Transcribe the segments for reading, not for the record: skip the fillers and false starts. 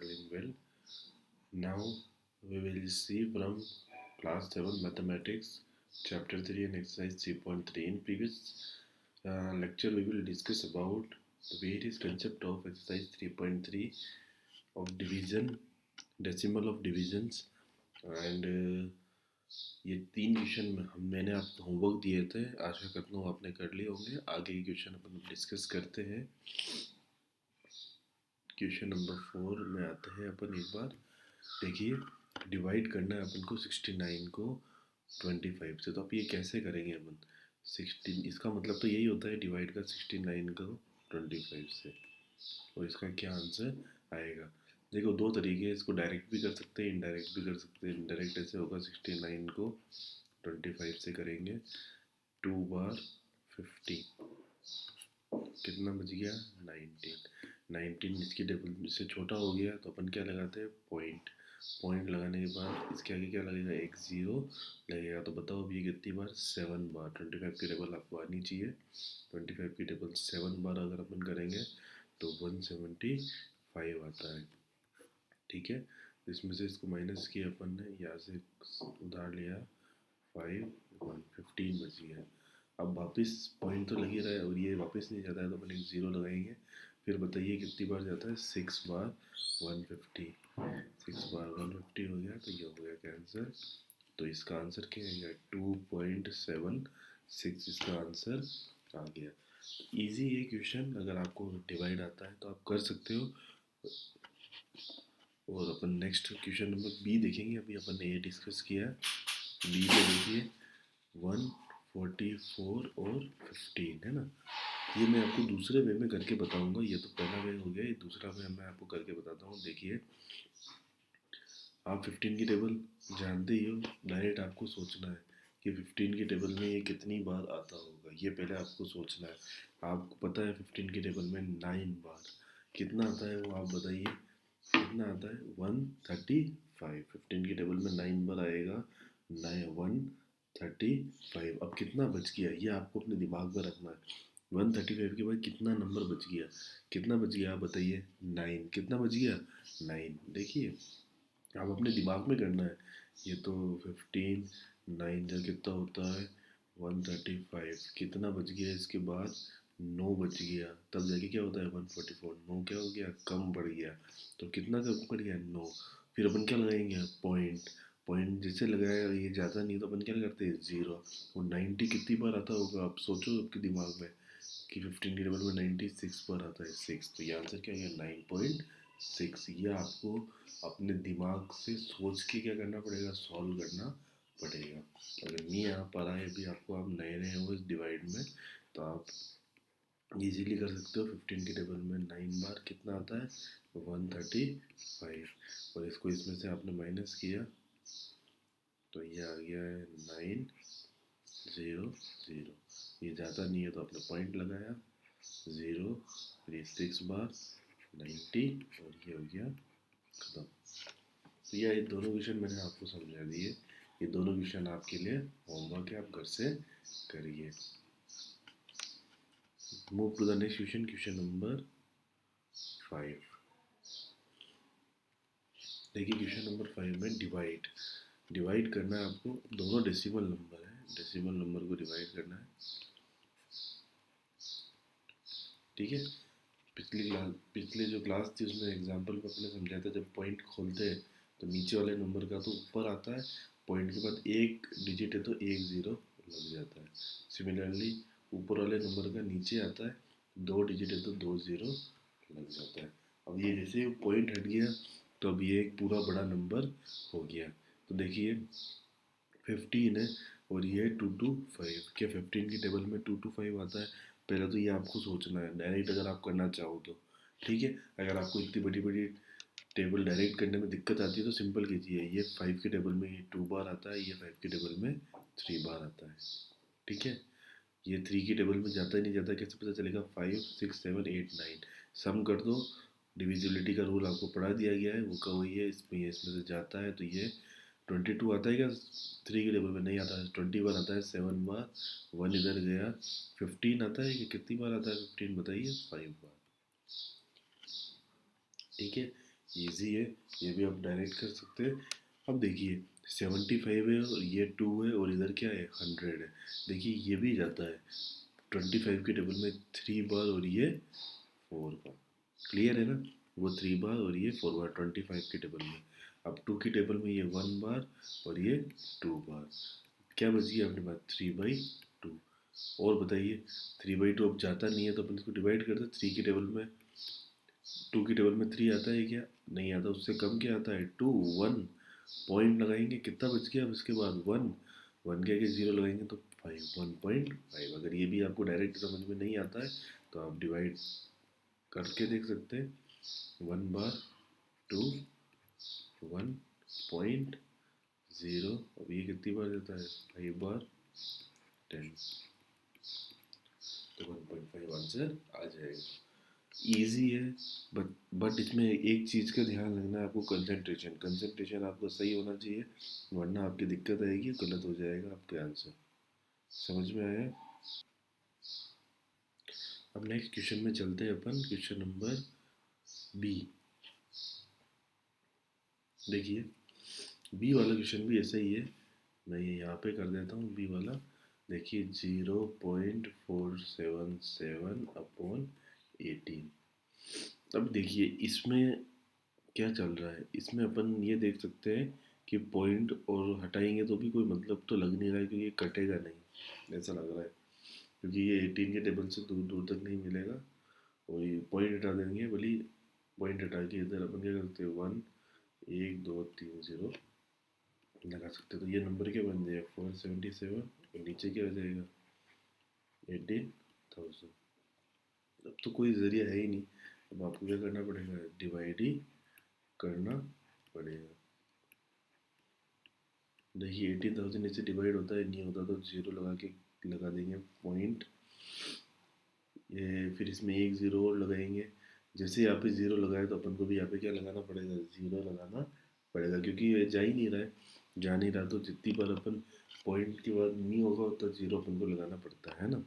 doing well. Now we will see from class 7 mathematics chapter 3 and exercise 3.3. In previous lecture we will discuss about the various concept of exercise 3.3 of division, decimal of divisions and ये 3 question मैंने आपको homework दिए थे. आशा करता हूँ आपने कर लिए होंगे. आगे के क्वेश्चन अपन डिस्कस करते हैं. क्वेश्चन नंबर 4 में आते हैं अपन. एक बार देखिए, डिवाइड करना है अपन को 69 को 25 से. तो आप ये कैसे करेंगे अपन? 16, इसका मतलब तो यही होता है डिवाइड का 69 को 25 से. और इसका क्या आंसर आएगा? देखो, दो तरीके हैं. इसको डायरेक्ट भी कर सकते हैं, इनडायरेक्ट भी कर सकते हैं. इनडायरेक्ट ऐसे होगा, 69 को 25 से करेंगे 2 बार 50, कितना बच गया? 19. इसकी डबल इससे छोटा हो गया तो अपन क्या लगाते हैं? पॉइंट लगाने के बाद इसके आगे क्या लगेगा? एक ज़ीरो लगेगा. तो बताओ अब ये कितनी बार? 7 बार. 25 की टेबल आपको आनी चाहिए. 25 की टेबल 7 बार अगर अपन करेंगे तो 175 आता है. ठीक है, इसमें से इसको माइनस किया अपन ने, यहाँ से उधार लिया 15 बच गया. अब वापस पॉइंट तो लग ही रहा है और ये वापस नहीं जाता है तो अपन एक ज़ीरो लगाएंगे. फिर बताइए कितनी बार जाता है? 6 बार 150. 6 बार 150 हो गया. तो ये हो गया कैंसर. तो इसका आंसर क्या आएगा? 2.76 इसका आंसर आ गया. इजी है क्वेश्चन. अगर आपको डिवाइड आता है तो आप कर सकते हो. और अपन नेक्स्ट क्वेश्चन नंबर बी देखेंगे. अभी अपन ने ये डिस्कस किया. बी में देखिए 144 और 15 है ना. ये मैं आपको दूसरे वे में करके बताऊंगा. ये तो पहला वे हो गया, ये दूसरा वे मैं आपको करके बताता हूँ. देखिए, आप 15 की टेबल जानते ही हो. डायरेक्ट आपको सोचना है कि 15 की टेबल में ये कितनी बार आता होगा. ये पहले आपको सोचना है. आपको पता है 15 की टेबल में 9 बार. कितना आता है वो आप बताइए? कितना आता है? 135. 15 की टेबल में 9 बार आएगा. 135. अब कितना बच गया ये आपको अपने दिमाग में रखना है. 135 के बाद कितना नंबर बच गया? कितना बच गया आप बताइए? 9. कितना बच गया? 9. देखिए, आप अपने दिमाग में करना है. ये तो 15 9 जब कितना होता है? 135. कितना बच गया इसके बाद? 9 बच गया. तब जाके क्या होता है? 144. 9 क्या हो गया? कम पड़ गया. तो कितना कम पड़ गया? 9. फिर अपन क्या लगाएंगे? पॉइंट जिससे लगाया ये ज़्यादा नहीं तो अपन क्या करते हैं? ज़ीरो. और 90 कितनी बार आता होगा आप सोचो आपके दिमाग में कि 15 के टेबल में 96 बार आता है. 6. तो ये आंसर क्या गया? 9.6. ये आपको अपने दिमाग से सोच के क्या करना पड़ेगा? सॉल्व करना पड़ेगा. अगर नहीं आ पा रहा है अभी आपको, आप नए नए हो इस डिवाइड में, तो आप इजीली कर सकते हो. 15 की टेबल में 9 बार कितना आता है? 135. और इसको इसमें से आपने माइनस किया तो ये आ गया है 900. ये ज़्यादा नहीं है तो आपने पॉइंट लगाया 0. फिर ये 6 बार 90 और ये हो गया खत्म. तो ये दोनों क्वेश्चन मैंने आपको समझा दिए. ये दोनों क्वेश्चन आपके लिए होमवर्क है, आप घर से करिए. Move to the next question. Question number 5. देखिए, क्वेश्चन नंबर 5 में डिवाइड करना है आपको. दोनों डेसिमल नंबर है. डेसिमल नंबर को डिवाइड करना है. ठीक है. पिछली जो क्लास थी उसमें एग्जांपल में अपने समझाया था. जब पॉइंट खोलते हैं तो नीचे वाले नंबर का तो ऊपर आता है. पॉइंट के बाद एक डिजिट है तो एक ज़ीरो लग जाता है. सिमिलरली ऊपर वाले नंबर का नीचे आता है, 2 डिजिट है तो 2 ज़ीरो लग जाता है. अब ये जैसे पॉइंट हट गया तो अब ये एक पूरा बड़ा नंबर हो गया. तो देखिए 15 है और ये 225. क्या 15 की टेबल में 225 आता है? पहले तो ये आपको सोचना है डायरेक्ट अगर आप करना चाहो तो. ठीक है. अगर आपको इतनी बड़ी बड़ी टेबल डायरेक्ट करने में दिक्कत आती है तो सिंपल कीजिए. ये 5 की टेबल में ये 2 बार आता है, ये 5 की टेबल में 3 बार आता है. ठीक है. ये 3 की टेबल में जाता ही नहीं जाता. कैसे पता चलेगा? 5 6 7 8 9 सम कर दो. डिविजिबिलिटी का रूल आपको पढ़ा दिया गया है, वो का वही है. इसमें से जाता है तो ये 22 आता है क्या? 3 की टेबल में नहीं आता है. 21 आता है 7 बार. 1 इधर गया. 15 आता है कि कितनी बार आता है? 15 बताइए? 5 बार. ठीक है. इजी है, ये भी आप डायरेक्ट कर सकते हैं। अब देखिए 75 है और ये 2 है और इधर क्या है 100 है। देखिए ये भी जाता है 25 के टेबल में 3 बार और ये 4 बार। क्लियर है ना, वो 3 बार और ये 4 बार 25 के टेबल में। अब 2 की टेबल में ये 1 बार और ये 2 बार। क्या बच गया अपने पास 3/2। और बताइए 3/2 अब जाता नहीं है तो अपन इसको डिवाइड करते हैं। 3 की टेबल में 2 की टेबल में 3 आता है क्या, नहीं आता, उससे कम क्या आता है 2। 1 पॉइंट लगाएंगे, कितना बच गया, अब इसके बाद 1 1 के आगे 0 लगाएंगे तो 5 1.5। अगर ये भी आपको डायरेक्ट समझ में नहीं आता है तो आप डिवाइड करके देख सकते हैं। 1/2 1.0। अब ये कितनी बार देता है 5/10, तो 1.5 आंसर आ जाएगा। इजी है, बट इसमें एक चीज़ का ध्यान रखना है आपको, कंसंट्रेशन। कंसंट्रेशन आपका सही होना चाहिए, वरना आपकी दिक्कत आएगी, गलत हो जाएगा आपके आंसर। समझ में आया। अब नेक्स्ट क्वेश्चन में चलते हैं अपन, क्वेश्चन नंबर बी। देखिए बी वाला क्वेश्चन भी ऐसा ही है, मैं ये यहाँ पे कर देता हूँ बी वाला। देखिए 0.477/18। अब देखिए इसमें क्या चल रहा है, इसमें अपन ये देख सकते हैं कि पॉइंट और हटाएंगे तो भी कोई मतलब तो लग नहीं रहा है, क्योंकि ये कटेगा नहीं ऐसा लग रहा है, क्योंकि ये 18 के टेबल से दूर दूर तक नहीं मिलेगा। और ये पॉइंट हटा देंगे, भले पॉइंट हटा के इधर अपन क्या करते हैं 1 1 2 3 0 लगा सकते हैं। तो ये नंबर क्या बन जाएगा 477, और नीचे क्या हो जाएगा 18,000। अब तो कोई ज़रिया है ही नहीं, अब आपको क्या करना पड़ेगा, डिवाइड ही करना पड़ेगा। देखिए 18,000 इससे डिवाइड होता है, नहीं होता तो जीरो लगा के लगा देंगे पॉइंट। ये फिर इसमें एक ज़ीरो और लगाएंगे। जैसे यहाँ पे ज़ीरो लगाए तो अपन को भी यहाँ पे क्या लगाना पड़ेगा, ज़ीरो लगाना पड़ेगा, क्योंकि ये जा ही नहीं रहा है। जा नहीं रहा तो जितनी बार अपन पॉइंट के बाद नहीं होगा उतना ज़ीरो अपन को लगाना पड़ता है ना।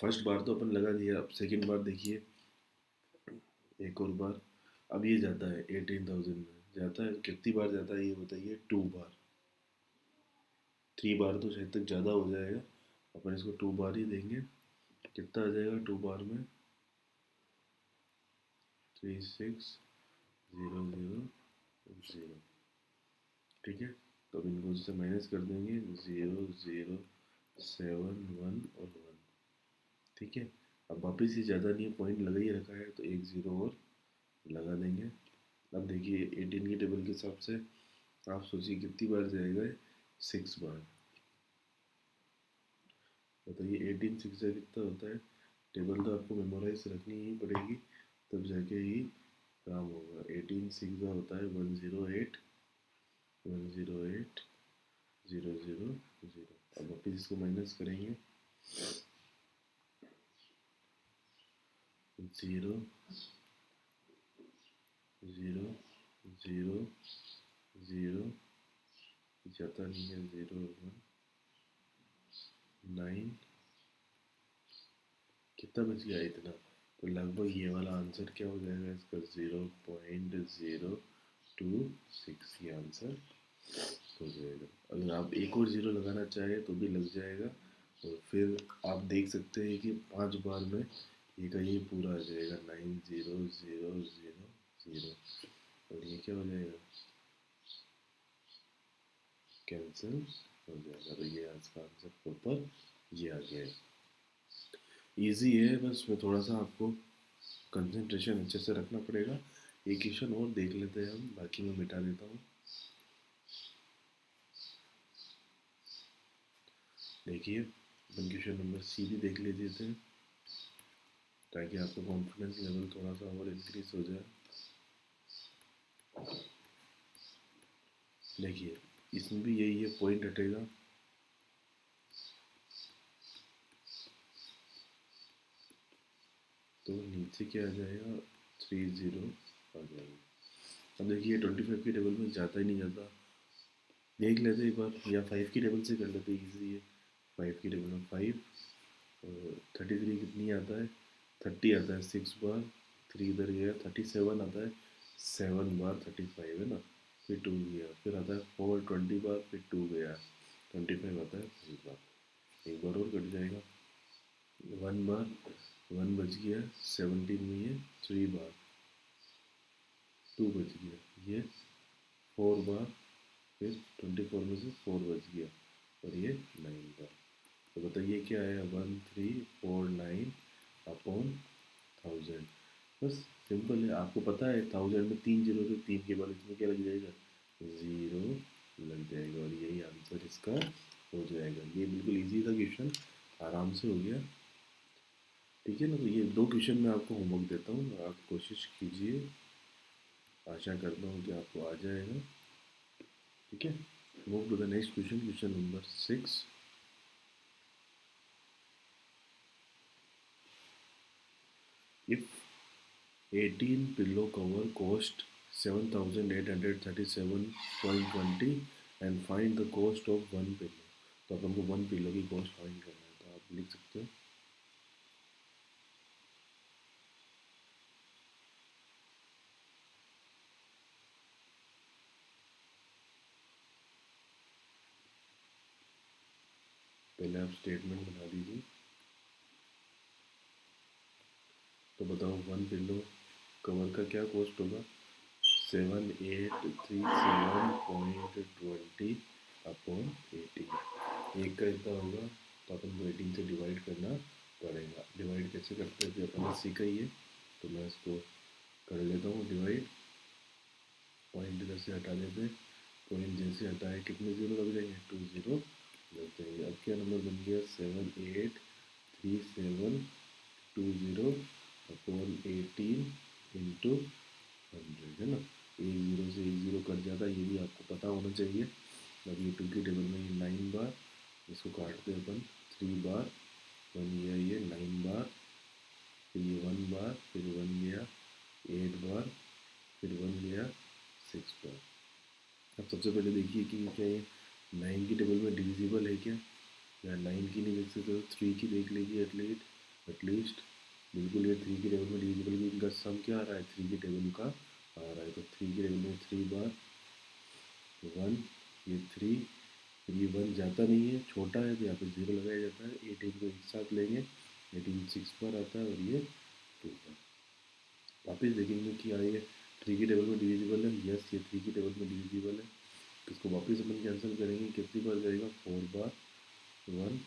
फर्स्ट बार तो अपन लगा दिया, अब सेकेंड बार देखिए एक और बार। अब ये जाता है 18,000 में, जाता है कितनी बार जाता है ये बताइए, 2 बार। 3 बार तो शायद तक ज़्यादा हो जाएगा, अपन इसको 2 बार ही देंगे। कितना आ जाएगा 2 बार में, 36,000। ठीक है, तो अब इनको इससे माइनस कर देंगे, 0 0 7 1 और 1। ठीक है, अब वापस ही ज़्यादा नहीं, पॉइंट लगा ही रखा है तो एक ज़ीरो और लगा देंगे। अब देखिए 18 की टेबल के हिसाब से आप सोचिए कितनी बार जाएगा, 6 बार। बताइए 18 6 जा कितना होता है। टेबल तो आपको मेमोराइज रखनी ही पड़ेगी, तब जाके ही काम होगा। 18 6 जा होता है 108 108 0 0 0। अब वापस इसको माइनस करेंगे, 0 0 0 0 जाता नहीं है, 0 1 9। कितना बच गया इतना, तो लगभग ये वाला आंसर क्या हो जाएगा इसका, 0.026 ये आंसर हो जाएगा। अगर आप एक और ज़ीरो लगाना चाहें तो भी लग जाएगा। और फिर आप देख सकते हैं कि 5 बार में ये का ये पूरा आ जाएगा, 9 0 0 0 0। और ये क्या हो जाएगा, कैंसिल हो जाएगा। तो ये आज का आंसर प्रॉपर ये आ गया है। ईजी है, बस में थोड़ा सा आपको कंसंट्रेशन अच्छे से रखना पड़ेगा। एक क्वेश्चन और देख लेते हैं हम, बाकी मैं मिटा देता हूँ। देखिए अपन क्वेश्चन नंबर सी भी देख लेते थे, ताकि आपका कॉन्फिडेंस लेवल थोड़ा सा और इंक्रीज हो जाए। देखिए इसमें भी यही है, पॉइंट हटेगा तो नीचे क्या आ जाएगा, 30 आ जाएगा। अब देखिए 25 की टेबल में जाता ही नहीं जाता, देख लेते एक बार, या 5 की टेबल से कर लेते, ईजी है। 5 की टेबल में 5 और 33 कितनी आता है, 30 आता है 6 बार। 3 इधर गया, 37 आता है 7 बार 35 है ना, फिर 2 गया, फिर आता है 4 20 बार, फिर 2 गया, 25 आता है 5 बार, एक बार और कट जाएगा। 1 बार 1 बच गया, 17 में ये 3 बार, 2 बच गया, ये 4 बार, फिर 24 में से 4 बच गया, और ये 9 बार। तो बताइए क्या आया, 1349 अपॉन 1000। बस सिंपल है, आपको पता है 1000 में 3 जीरो, तो 3 के बाद इसमें क्या लग जाएगा, 0 लग जाएगा, और यही आंसर इसका हो जाएगा। ये बिल्कुल इजी था क्वेश्चन, आराम से हो गया। ठीक है ना, तो ये 2 क्वेश्चन मैं आपको होमवर्क देता हूँ, आप कोशिश कीजिए, आशा करता हूँ कि आपको आ जाएगा। ठीक है, move to the next question, question number 6। If 18 pillow cover cost 7837.20 and find the cost of one pillow, तो अपन को वन पिलो की कॉस्ट फाइंड करना है, तो आप लिख सकते हो। पहले आप स्टेटमेंट बना दीजिए। तो बताओ वन पिलो कवर का क्या कॉस्ट होगा, 7837.20 अपॉन 18। एक का इतना होगा, तो अपन को 18 से डिवाइड करना पड़ेगा। डिवाइड कैसे करते हैं कि अपन ने सीखा ही है, तो मैं इसको कर लेता हूँ डिवाइड। पॉइंट इधर से हटा देते हैं, पॉइंट जैसे हटाए कितने जीरो लग जाएंगे, 2 जीरो लग जाएंगे। अब क्या नंबर बन गया, 783720 अपॉन 18 इंटू 100, है ना। एक जीरो से एक जीरो कट जाता है, ये भी आपको पता होना चाहिए। अब ये 2 की टेबल में ये 9 बार, इसको काटते हैं अपन 3 बार, 1 गया, ये 9 बार, फिर ये 1 बार, फिर 1 गया 8 बार, फिर 1 गया 6 बार। अब सबसे पहले देखिए कि क्या ये 9 की टेबल में डिविजिबल है क्या, या 9 की नहीं देख सकते तो 3 की देख लीजिए एटलीस्ट। बिल्कुल ये 3 की टेबल में डिविजिबल की, इनका सम क्या आ रहा है, 3 की टेबल का आ रहा है, तो 3 की टेबल में 3 बार 1, ये 3, फिर ये 1 जाता नहीं है, छोटा है तो यहाँ पे 0 लगाया जाता है। 18 को एक साथ लेंगे, 18 6 बार आता है, और ये 2 बार। वापस देखेंगे कि हाँ ये 3 की टेबल में डिविजिबल है, यस ये 3 की टेबल में डिविजिबल है। इसको वापस अपन कैंसिल करेंगे, कितनी बार जाएगा, 4 बार 1,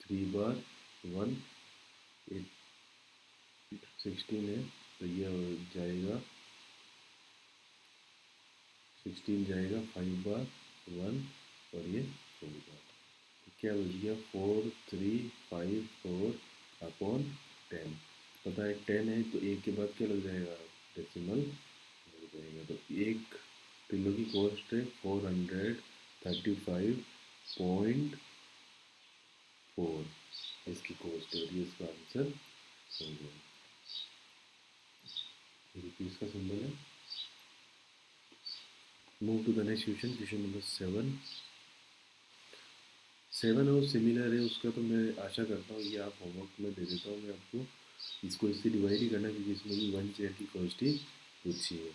3 बार 1, 16 है, तो ये हो जाएगा 16 जाएगा 5 बार 1, और ये 4 बार, तो क्या बच गया, 4354 अपॉन 10। पता है 10 है, तो एक के बाद क्या लग जाएगा, डेसिमल लग जाएगा। तो एक किलो की कॉस्ट है 435.4, इसकी कॉस्ट है, और ये इसका आंसर हो गया। रुपीज़ का सिंबल है। Move to the next question, question number 7 और सिमिलर है उसका, तो मैं आशा करता हूँ ये आप होमवर्क में दे देता हूँ मैं आपको। इसको इससे डिवाइड ही करना, क्योंकि इसमें भी 1 चेयर की कॉस्ट ही पूछी है।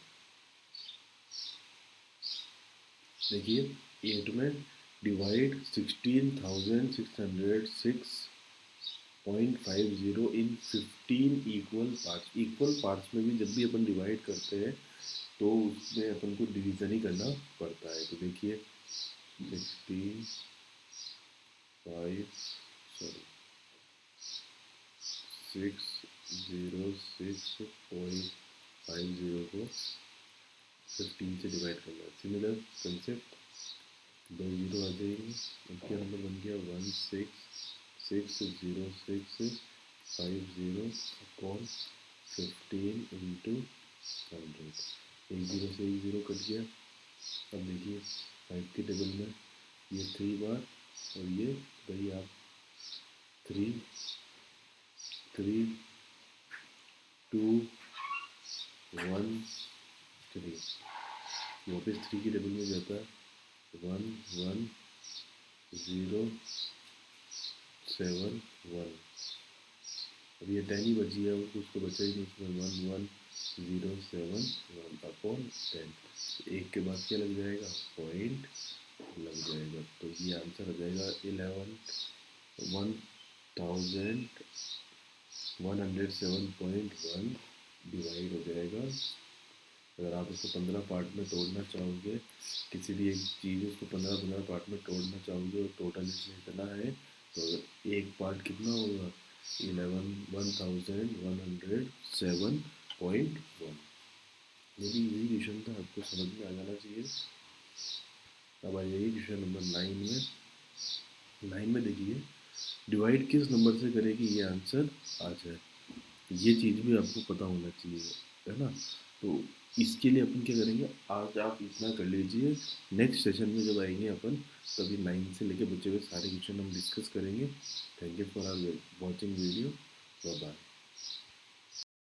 देखिए 8 में डिवाइड 16,606.50 इन 15 इक्वल पार्ट्स। इक्वल पार्ट्स में भी जब भी अपन डिवाइड करते हैं तो उसमें अपन को डिवीज़न ही करना पड़ता है। तो देखिए 606.50 को 15 से डिवाइड करना है। सिमिलर कंसेप्ट, 2 जीरो आ जाएंगे, उनके नंबर बन गया 16,606.50 अपॉन 15 इंटू 100। एक जीरो से एक जीरो कट गया। अब देखिए 5 की टेबल में ये 3 बार, और ये भाई आप 3 3 2 1 3, वापस 3 की टेबल में जाता है 1 1 0 7 1। अब ये 10 ही बची है, उसको बचा ही नहीं, उसमें 1 1 0.071/10। एक के बाद क्या लग जाएगा, पॉइंट लग जाएगा, तो ये आंसर हो जाएगा 1107.1 डिवाइड हो जाएगा। अगर आप इसको 15 पार्ट में तोड़ना चाहोगे, किसी भी एक चीज़ उसको 15-15 पार्ट में तोड़ना चाहोगे और टोटल इसमें इतना है, तो एक पार्ट कितना होगा, 11,107.1। ये भी इजी क्वेश्चन था, आपको समझ में आ जाना चाहिए। अब आ जाइए क्वेश्चन नंबर 9 में। 9 में देखिए, डिवाइड किस नंबर से करें कि ये आंसर आ जाए, ये चीज़ भी आपको पता होना चाहिए, है ना। तो इसके लिए अपन क्या करेंगे, आज आप इतना कर लीजिए, नेक्स्ट सेशन में जब आएंगे अपन, तभी 9 से लेके बचे हुए सारे क्वेश्चन हम डिस्कस करेंगे। Thank you for our watching video. Bye bye.